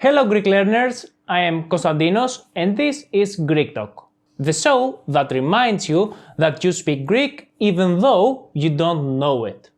Hello Greek learners, I am Konstantinos and this is Greek Talk, the show that reminds you that you speak Greek even though you don't know it.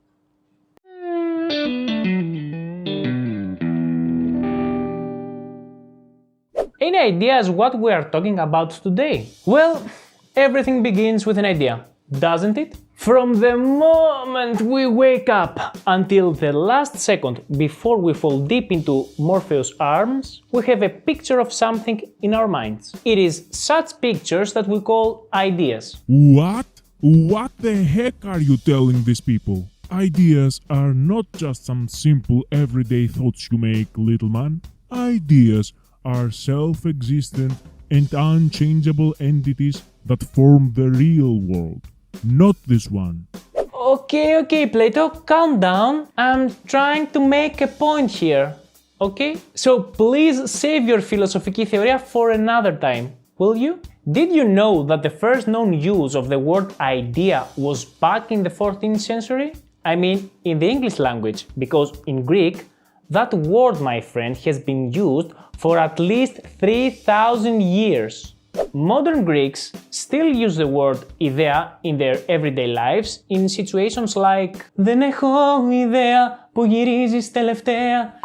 Any ideas what we are talking about today? Well, everything begins with an idea, doesn't it? From the moment we wake up until the last second before we fall deep into Morpheus' arms, we have a picture of something in our minds. It is such pictures that we call ideas. What? What the heck are you telling these people? Ideas are not just some simple everyday thoughts you make, little man. Ideas are self-existent and unchangeable entities that form the real world. Not this one. Okay, Plato, calm down. I'm trying to make a point here. Okay? So please save your φιλοσοφική θεωρία for another time, will you? Did you know that the first known use of the word idea was back in the 14th century? I mean, in the English language, because in Greek, that word, my friend, has been used for at least 3,000 years. Modern Greeks still use the word ιδέα in their everyday lives in situations like «Δεν έχω ιδέα που γυρίζεις τελευταία».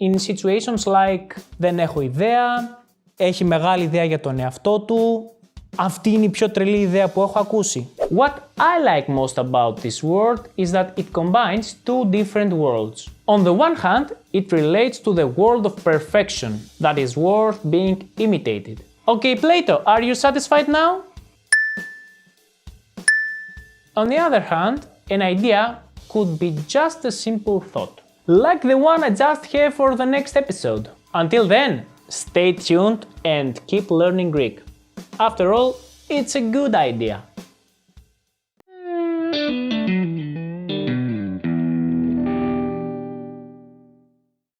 In situations like «Δεν έχω ιδέα», «Έχει μεγάλη ιδέα για τον εαυτό του», «Αυτή είναι η πιο τρελή ιδέα που έχω ακούσει». What I like most about this word is that it combines two different worlds. On the one hand, it relates to the world of perfection that is worth being imitated. Okay, Plato, are you satisfied now? On the other hand, an idea could be just a simple thought, like the one I just have for the next episode. Until then, stay tuned and keep learning Greek. After all, it's a good idea.